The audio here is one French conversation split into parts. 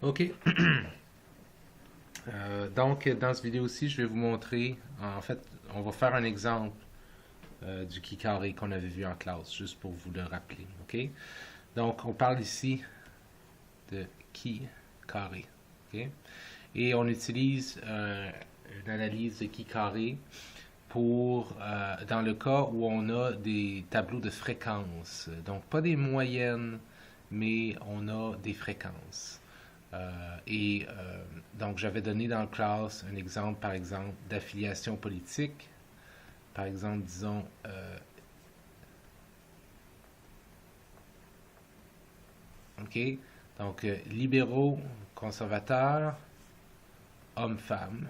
OK. Donc, dans cette vidéo-ci, je vais vous montrer, en fait, on va faire un exemple du qui carré qu'on avait vu en classe, juste pour vous le rappeler. OK? Donc, on parle ici de qui carré. OK? Et on utilise une analyse de qui carré pour, dans le cas où on a des tableaux de fréquences. Donc, pas des moyennes, mais on a des fréquences. Donc, j'avais donné dans la classe un exemple, par exemple, d'affiliation politique. Par exemple, disons, OK, donc libéraux, conservateurs, hommes-femmes.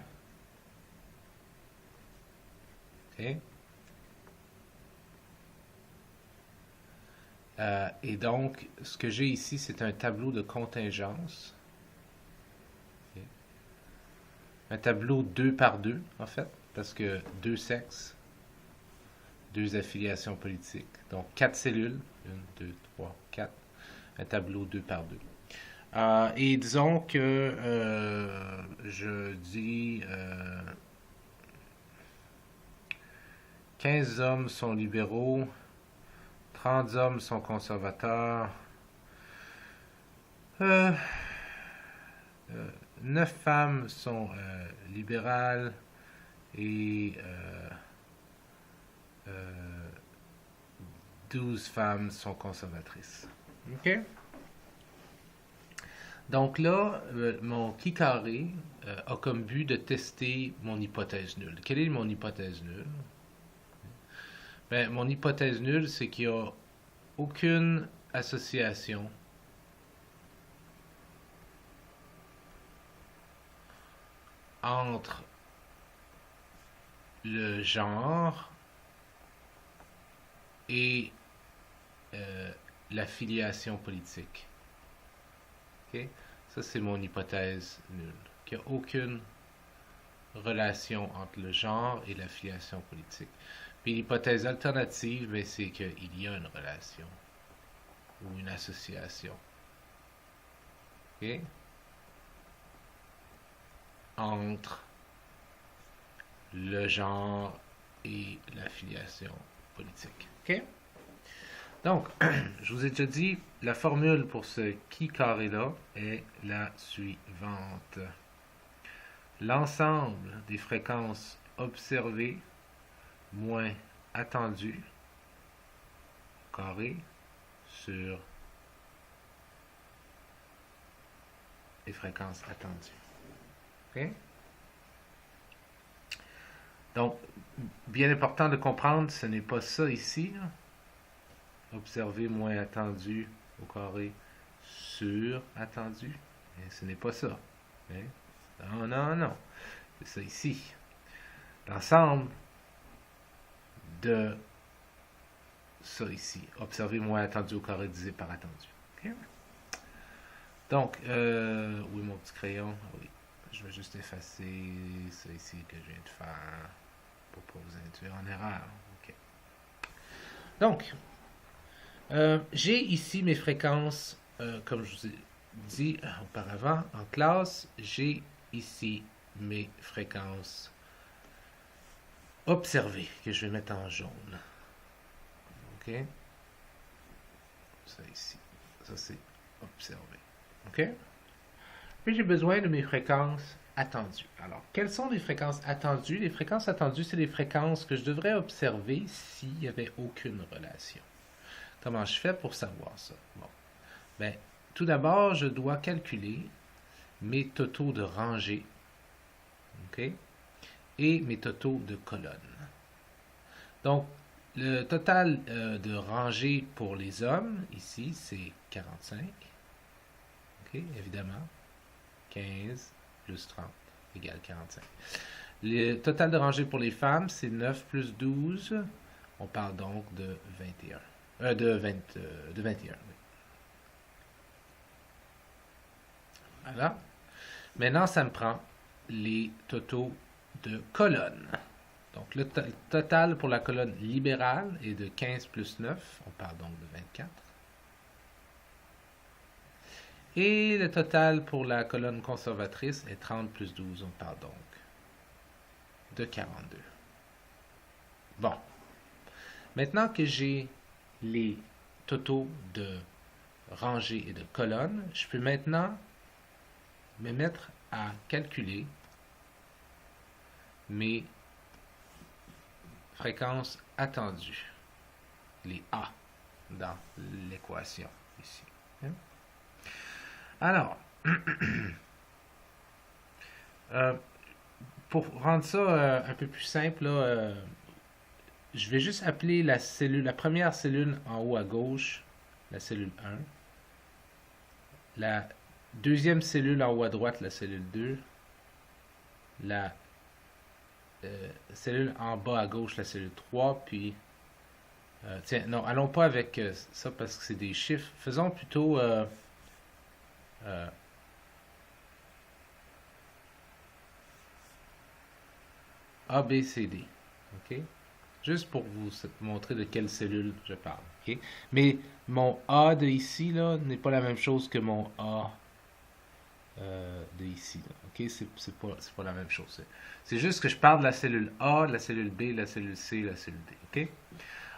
OK? Et donc, ce que j'ai ici, c'est un tableau de contingence. OK? Un tableau 2 par 2, en fait, parce que deux sexes, deux affiliations politiques. Donc, quatre cellules. Une, deux, trois, quatre. Un tableau 2 par 2. Et disons que je dis 15 hommes sont libéraux, 30 hommes sont conservateurs, euh, 9 femmes sont libérales et 12 femmes sont conservatrices. OK? Donc là, mon qui carré a comme but de tester mon hypothèse nulle. Quelle est mon hypothèse nulle? Ben, mon hypothèse nulle, c'est qu'il n'y a aucune association entre le genre et la filiation politique. OK? Ça, c'est mon hypothèse nulle. Qu'il n'y a aucune relation entre le genre et la filiation politique. Puis l'hypothèse alternative, ben, c'est qu'il y a une relation ou une association. OK? Entre le genre et la filiation politique. OK? Donc, je vous ai déjà dit, la formule pour ce qui carré-là est la suivante. L'ensemble des fréquences observées moins attendues carré sur les fréquences attendues. OK? Donc, bien important de comprendre, ce n'est pas ça ici. Là. Observer moins attendu au carré sur attendu. Et ce n'est pas ça. Hein? Non, non, non. C'est ça ici. L'ensemble de ça ici. Observer moins attendu au carré divisé par attendu. Okay? Donc, où est mon petit crayon? Oui. Je vais juste effacer ça ici que je viens de faire pour ne pas vous induire en erreur. OK. Donc, j'ai ici mes fréquences, comme je vous ai dit auparavant en classe, j'ai ici mes fréquences observées que je vais mettre en jaune. OK? Ça ici. Ça c'est observé. OK? Puis j'ai besoin de mes fréquences attendues. Alors, quelles sont les fréquences attendues? Les fréquences attendues, c'est les fréquences que je devrais observer s'il n'y avait aucune relation. Comment je fais pour savoir ça? Bon. Ben, tout d'abord, je dois calculer mes totaux de rangées, OK? Et mes totaux de colonnes. Donc, le total de rangées pour les hommes, ici, c'est 45. OK? Évidemment. 15 plus 30 égale 45. Le total de rangées pour les femmes, c'est 9 plus 12. On parle donc de 21. De 21. Oui. Voilà. Maintenant, ça me prend les totaux de colonnes. Donc, le total pour la colonne libérale est de 15 plus 9. On parle donc de 24. Et le total pour la colonne conservatrice est 30 plus 12, on parle donc de 42. Bon. Maintenant que j'ai les totaux de rangées et de colonnes, je peux maintenant me mettre à calculer mes fréquences attendues, les A dans l'équation ici. Alors, pour rendre ça un peu plus simple, là, je vais juste appeler la première cellule en haut à gauche, la cellule 1. La deuxième cellule en haut à droite, la cellule 2. La cellule en bas à gauche, la cellule 3. Puis, tiens, non, allons pas avec ça parce que c'est des chiffres. Faisons plutôt A, B, C, D. OK? Juste pour vous montrer de quelle cellule je parle. OK? Mais mon A de ici, là, n'est pas la même chose que mon A de ici. Là. OK? C'est pas la même chose. C'est juste que je parle de la cellule A, de la cellule B, de la cellule C, de la cellule D. OK?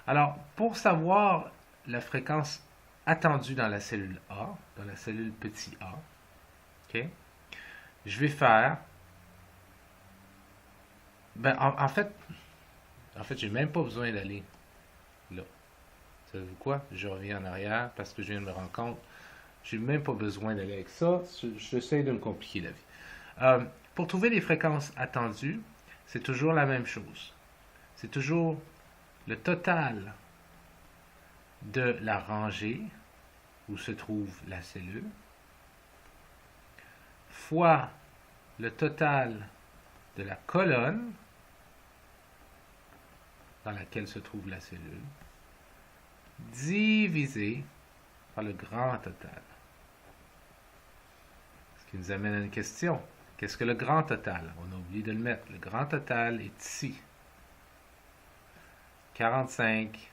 Alors, pour savoir la fréquence attendue dans la cellule A, dans la cellule petit a, OK? Je vais faire... Ben, en fait, j'ai même pas besoin d'aller là. Savez-vous quoi? Je reviens en arrière parce que je viens de me rendre compte. J'ai même pas besoin d'aller avec ça. J'essaie de me compliquer la vie. Pour trouver les fréquences attendues, c'est toujours la même chose. C'est toujours le total de la rangée où se trouve la cellule fois le total de la colonne dans laquelle se trouve la cellule, divisé par le grand total. Ce qui nous amène à une question. Qu'est-ce que le grand total? On a oublié de le mettre. Le grand total est ici. 45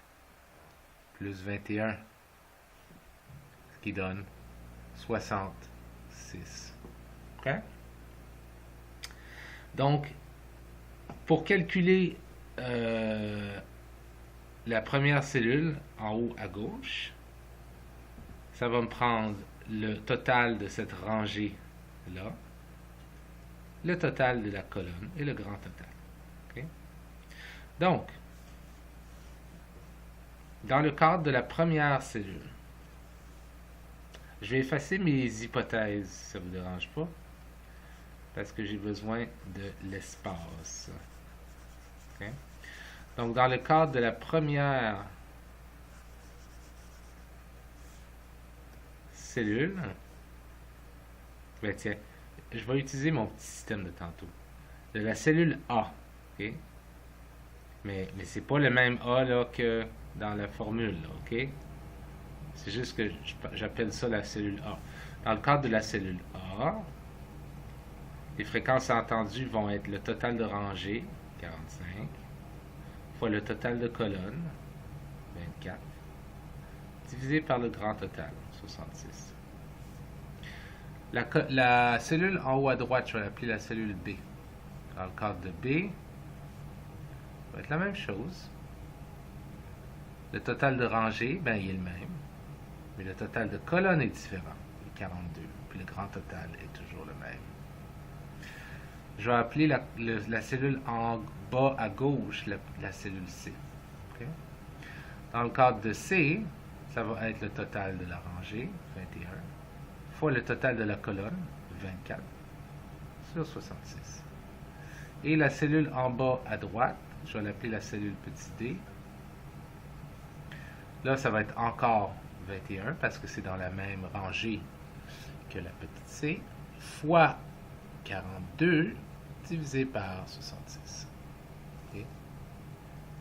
plus 21, ce qui donne 66. OK? Donc, pour calculer la première cellule en haut à gauche, ça va me prendre le total de cette rangée-là, le total de la colonne et le grand total. Okay? Donc, dans le cadre de la première cellule, je vais effacer mes hypothèses, si ça ne vous dérange pas, parce que j'ai besoin de l'espace. Okay? Donc, dans le cadre de la première cellule, ben tiens, je vais utiliser mon petit système de tantôt. De la cellule A. Okay? Mais c'est pas le même A là, que dans la formule. Là, OK? C'est juste que j'appelle ça la cellule A. Dans le cadre de la cellule A, les fréquences entendues vont être le total de rangée, 45, fois le total de colonne, 24, divisé par le grand total, 66. La cellule en haut à droite, je vais l'appeler la cellule B. Dans le cadre de B, ça va être la même chose. Le total de rangée, ben, il est le même. Mais le total de colonne est différent, il est 42. Puis le grand total est toujours le même. Je vais appeler la cellule en bas à gauche la cellule C. Okay? Dans le cadre de C, ça va être le total de la rangée, 21, fois le total de la colonne, 24, sur 66. Et la cellule en bas à droite, je vais l'appeler la cellule petit d. Là, ça va être encore 21 parce que c'est dans la même rangée que la petite c, fois 42 divisé par 66. Okay.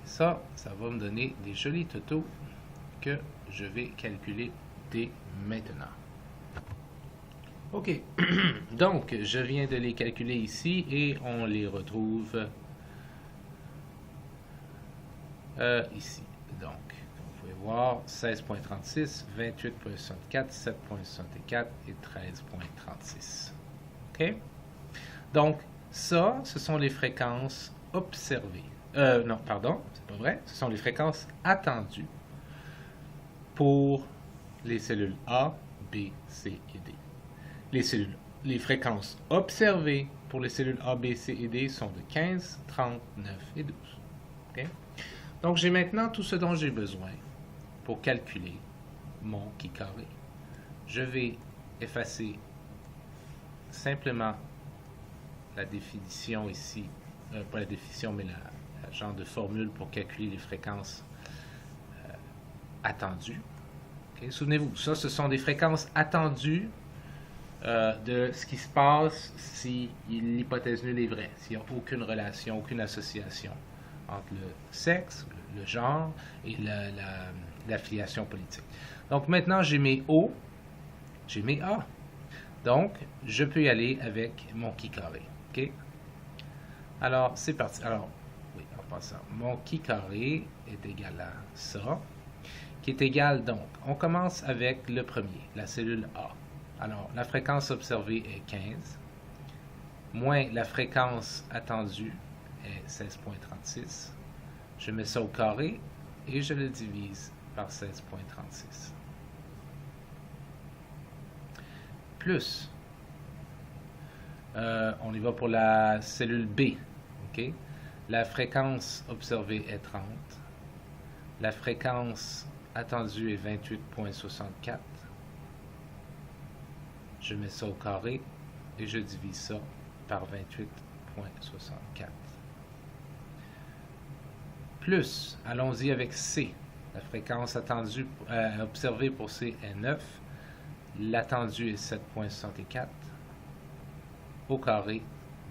Ça va me donner des jolis totaux que je vais calculer dès maintenant. OK. Donc, je viens de les calculer ici et on les retrouve ici. Donc, comme vous pouvez voir 16.36, 28.64, 7.64 et 13.36. OK? Donc, ça, ce sont les fréquences observées. Non, pardon, c'est pas vrai. Ce sont les fréquences attendues pour les cellules A, B, C et D. Les fréquences observées pour les cellules A, B, C et D sont de 15, 30, 9 et 12. Okay? Donc, j'ai maintenant tout ce dont j'ai besoin pour calculer mon chi carré. Je vais effacer simplement la définition ici, pas la définition, mais la genre de formule pour calculer les fréquences attendues. Okay? Souvenez-vous, ça, ce sont des fréquences attendues de ce qui se passe si l'hypothèse nulle est vraie, s'il n'y a aucune relation, aucune association entre le sexe, le genre et l'affiliation politique. Donc maintenant, j'ai mes O, j'ai mes A. Donc, je peux y aller avec mon chi carré. OK? Alors, c'est parti. Alors, oui, en passant, mon chi carré est égal à ça, qui est égal donc, on commence avec le premier, la cellule A. Alors, la fréquence observée est 15, moins la fréquence attendue est 16.36. Je mets ça au carré et je le divise par 16.36. Plus, on y va pour la cellule B. Okay? La fréquence observée est 30. La fréquence attendue est 28.64. Je mets ça au carré et je divise ça par 28.64. Plus, allons-y avec C. La fréquence attendue, observée pour C est 9. L'attendu est 7.64 au carré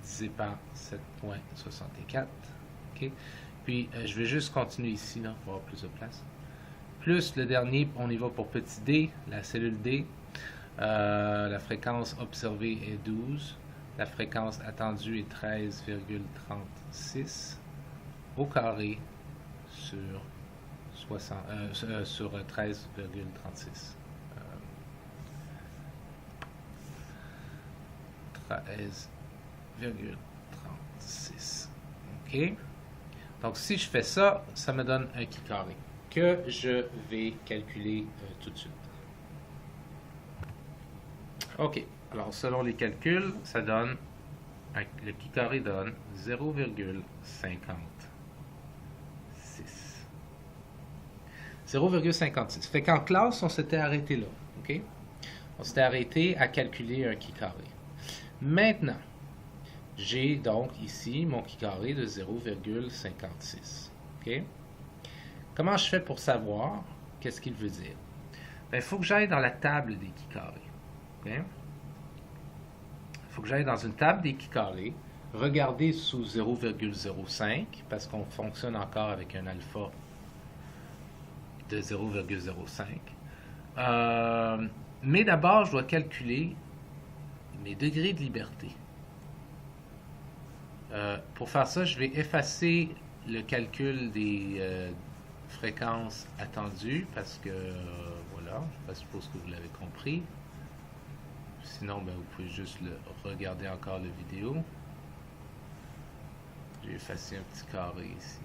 divisé par 7.64. Okay? Puis, je vais juste continuer ici là, pour avoir plus de place. Plus le dernier, on y va pour petit d, la cellule D. La fréquence observée est 12. La fréquence attendue est 13,36 au carré sur 13,36. 13,36. OK? Donc, si je fais ça, ça me donne un chi carré que je vais calculer tout de suite. OK. Alors, selon les calculs, ça donne, le chi carré donne 0,56. 0,56. Fait qu'en classe, on s'était arrêté là. OK? On s'était arrêté à calculer un chi carré. Maintenant, j'ai donc ici mon chi carré de 0,56. OK? Comment je fais pour savoir qu'est-ce qu'il veut dire? Il faut que j'aille dans la table des chi carrés. OK? Il faut que j'aille dans une table des chi carrés, regarder sous 0,05, parce qu'on fonctionne encore avec un alpha de 0,05. Mais d'abord, je dois calculer mes degrés de liberté. Pour faire ça, je vais effacer le calcul des fréquences attendues parce que, voilà, je suppose que vous l'avez compris. Sinon, ben, vous pouvez juste regarder encore la vidéo. J'ai effacé un petit carré ici.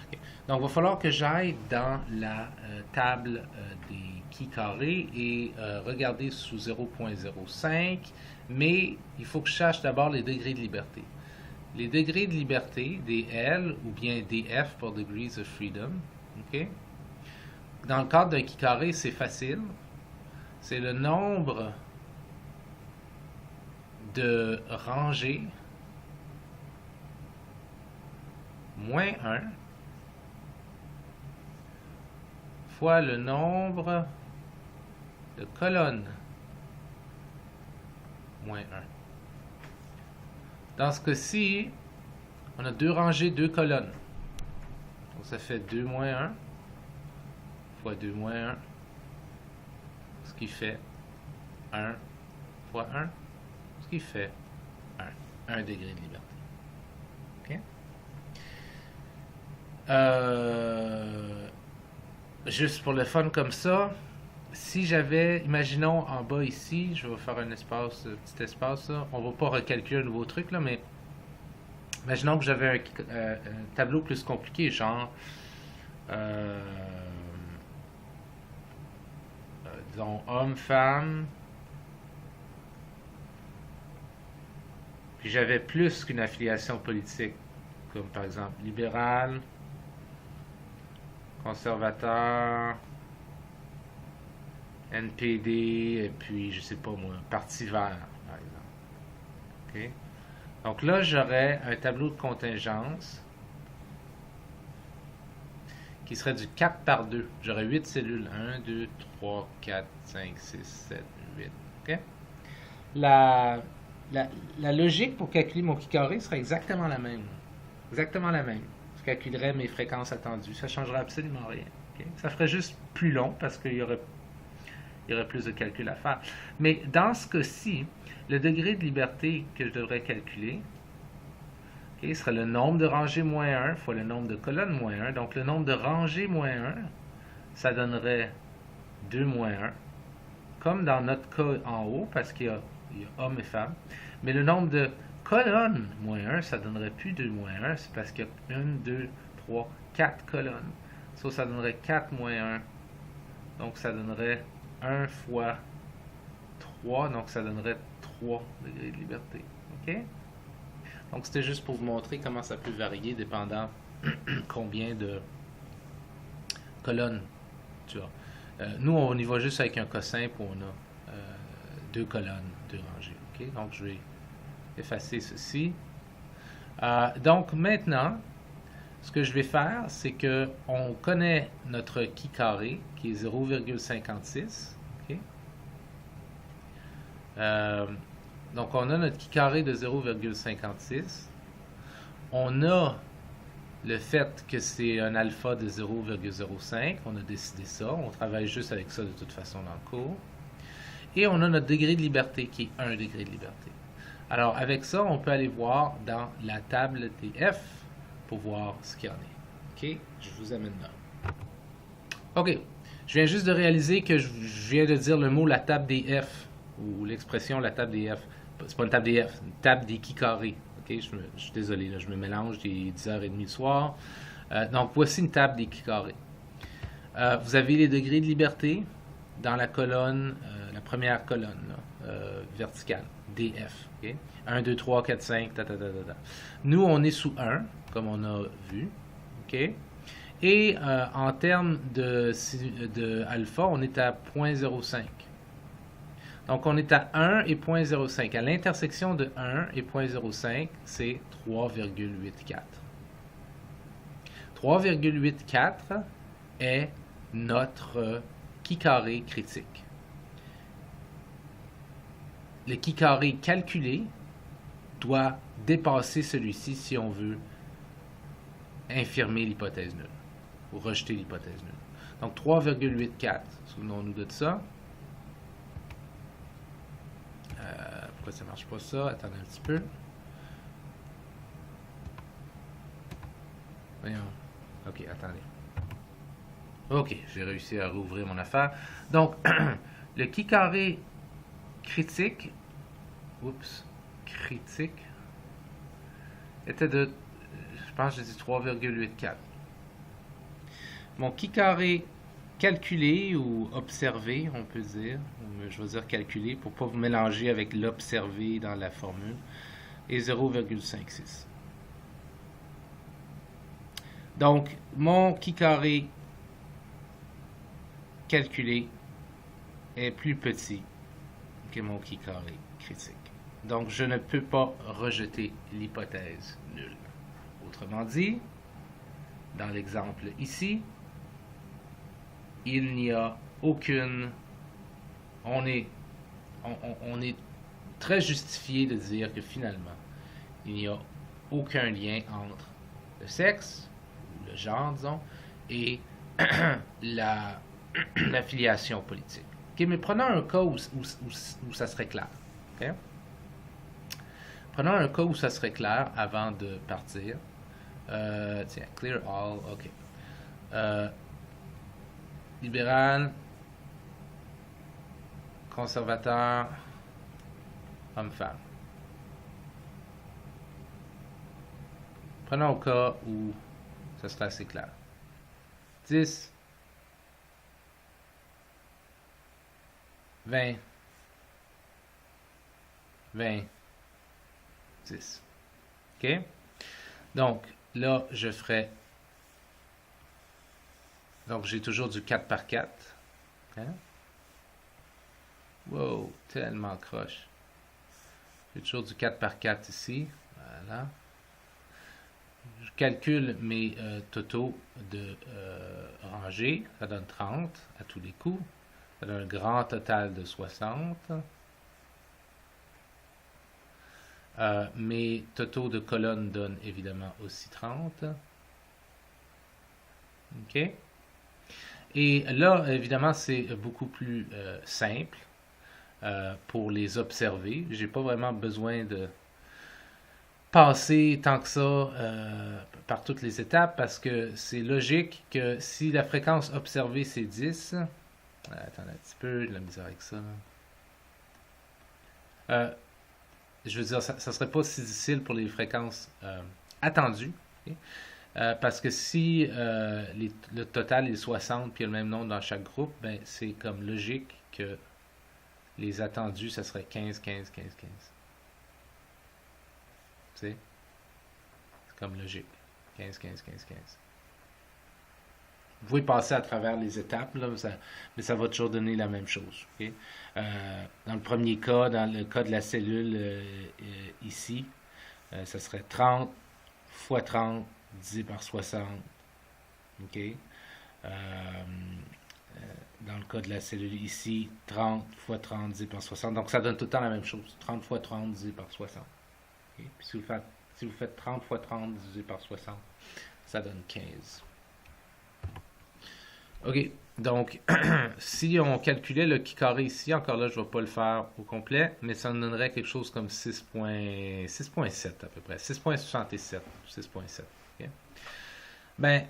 Okay. Donc, il va falloir que j'aille dans la table des chi carrés et regarder sous 0,05, mais il faut que je cherche d'abord les degrés de liberté. Les degrés de liberté, dl ou bien df pour degrees of freedom, okay? Dans le cadre d'un chi carré, c'est facile. C'est le nombre de rangées moins 1 fois le nombre de colonnes moins 1. Dans ce cas-ci, on a 2 rangées, 2 colonnes. Donc ça fait 2 moins 1 fois 2 moins 1, ce qui fait 1 fois 1, ce qui fait 1 degré de liberté. OK? juste pour le fun comme ça, si j'avais, imaginons en bas ici, je vais faire un espace, petit espace là, on va pas recalculer un nouveau truc là, mais imaginons que j'avais un tableau plus compliqué, genre, euh, disons homme, femme, puis j'avais plus qu'une affiliation politique, comme par exemple libéral, conservateur, NPD, et puis je sais pas moi, Parti vert, par exemple. OK? Donc là, j'aurais un tableau de contingence qui serait du 4 par 2. J'aurais 8 cellules. 1, 2, 3, 4, 5, 6, 7, 8. OK? La, la, la logique pour calculer mon carré serait exactement la même. Exactement la même. Je calculerais mes fréquences attendues. Ça ne changerait absolument rien. OK? Ça ferait juste plus long parce qu'il y aurait plus de calculs à faire. Mais dans ce cas-ci, le degré de liberté que je devrais calculer, okay, serait le nombre de rangées moins 1 fois le nombre de colonnes moins 1. Donc le nombre de rangées moins 1, ça donnerait 2 moins 1, comme dans notre cas en haut, parce qu'il y a hommes et femmes. Mais le nombre de colonnes moins 1, ça donnerait plus 2 moins 1, c'est parce qu'il y a 1, 2, 3, 4 colonnes. Ça donnerait 4 moins 1. Donc ça donnerait 1 fois 3, donc ça donnerait 3 degrés de liberté. OK? Donc c'était juste pour vous montrer comment ça peut varier dépendant combien de colonnes tu as. Nous, on y va juste avec un cas simple où on a 2 colonnes, 2 rangées. OK? Donc je vais effacer ceci. Donc maintenant, ce que je vais faire, c'est que on connaît notre qui carré, qui est 0,56. OK? Donc on a notre qui carré de 0,56. On a le fait que c'est un alpha de 0,05. On a décidé ça. On travaille juste avec ça de toute façon dans le cours. Et on a notre degré de liberté qui est 1 degré de liberté. Alors avec ça, on peut aller voir dans la table des F pour voir ce qu'il y en est. OK? Je vous amène là. OK. Je viens juste de réaliser que je viens de dire le mot la table des F ou l'expression la table des F. C'est pas une table des F, c'est une table des qui carrés. OK? Je suis désolé, là, je me mélange, il est 10h30 le soir. Donc voici une table des qui carrés. Vous avez les degrés de liberté dans la colonne, la première colonne là, verticale, DF. Okay? 1, 2, 3, 4, 5, ta, ta, ta, ta, ta. Nous, on est sous 1, comme on a vu. Okay? Et en termes de alpha, on est à 0.05. Donc, on est à 1 et 0.05. À l'intersection de 1 et 0.05, c'est 3,84. 3,84 est notre qui carré critique. Le qui carré calculé doit dépasser celui-ci si on veut infirmer l'hypothèse nulle ou rejeter l'hypothèse nulle. Donc 3,84, souvenons-nous de ça. Pourquoi ça ne marche pas ça? Attendez un petit peu. Voyons. Ok, attendez. Ok, j'ai réussi à rouvrir mon affaire. Donc, le qui carré critique, critique, était de, je pense que j'ai dit 3,84. Mon qui carré calculé ou observé, on peut dire, je vais dire calculé pour ne pas vous mélanger avec l'observé dans la formule, est 0,56. Donc, mon qui carré calculé est plus petit que mon qui carré critique. Donc, je ne peux pas rejeter l'hypothèse nulle. Autrement dit, dans l'exemple ici, il n'y a aucune... On est très justifié de dire que finalement, il n'y a aucun lien entre le sexe, ou le genre, disons, et l'affiliation politique. Okay, mais prenons un cas où ça serait clair. Okay? Prenons un cas où ça serait clair avant de partir. Tiens, clear all, ok. libéral, conservateur, homme-femme. Prenons au cas où ça sera assez clair. 10, 20, 20, 10. OK? Donc, là, je ferai... Donc, j'ai toujours du 4 par 4. Hein? Wow, tellement croche. J'ai toujours du 4 par 4 ici. Voilà. Je calcule mes totaux de rangées. Ça donne 30 à tous les coups. Ça donne un grand total de 60. Mes totaux de colonnes donnent évidemment aussi 30. OK? Et là, évidemment, c'est beaucoup plus simple pour les observer. J'ai pas vraiment besoin de passer tant que ça par toutes les étapes parce que c'est logique que si la fréquence observée c'est 10, attends un petit peu, de la misère avec ça. Je veux dire, ça serait pas si difficile pour les fréquences attendues. Okay? Parce que si le total est 60 puis il y a le même nombre dans chaque groupe, ben c'est comme logique que les attendus, ça serait 15, 15, 15, 15. C'est comme logique. 15, 15, 15, 15. Vous pouvez passer à travers les étapes, là, mais ça va toujours donner la même chose. Okay? Dans le premier cas, dans le cas de la cellule ici, ça serait 30 fois 30 divisé par 60. Okay? Dans le cas de la cellule ici, 30 fois 30 divisé par 60. Donc ça donne tout le temps la même chose. 30 fois 30 divisé par 60. Okay? Puis si vous faites 30 fois 30 divisé par 60, ça donne 15. OK, donc si on calculait le qui carré ici, encore là, je ne vais pas le faire au complet, mais ça nous donnerait quelque chose comme 6.7 à peu près, 6.67, 6.7. Okay? Ben,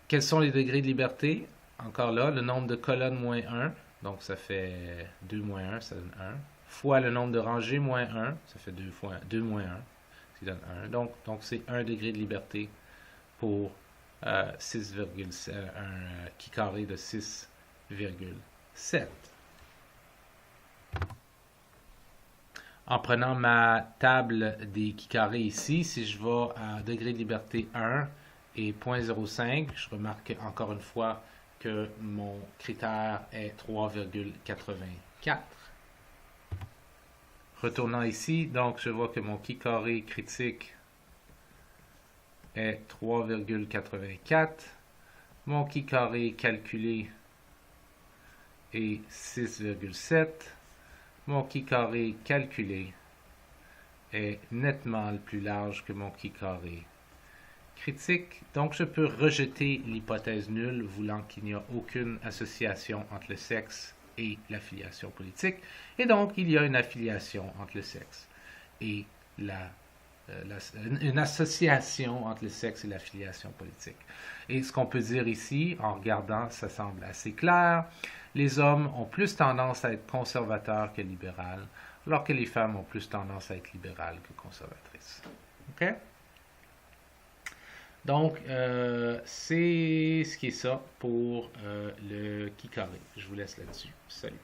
quels sont les degrés de liberté? Encore là, le nombre de colonnes moins 1, donc ça fait 2 moins 1, ça donne 1, fois le nombre de rangées moins 1, ça fait 2 moins 1, qui donne 1. Donc c'est 1 degré de liberté pour 6,7, un qui carré de 6,7. En prenant ma table des qui carrés ici, si je vais à degré de liberté 1 et 0.05, je remarque encore une fois que mon critère est 3,84. Retournant ici, donc je vois que mon qui carré critique est 3,84. Mon qui carré calculé est 6,7. Mon qui carré calculé est nettement le plus large que mon qui carré critique. Donc je peux rejeter l'hypothèse nulle voulant qu'il n'y a aucune association entre le sexe et l'affiliation politique. Et donc il y a une affiliation entre le sexe et une association entre le sexe et l'affiliation politique. Et ce qu'on peut dire ici, en regardant, ça semble assez clair, les hommes ont plus tendance à être conservateurs que libérales, alors que les femmes ont plus tendance à être libérales que conservatrices. OK? Donc, c'est ce qui est ça pour le qui carré. Je vous laisse là-dessus. Salut.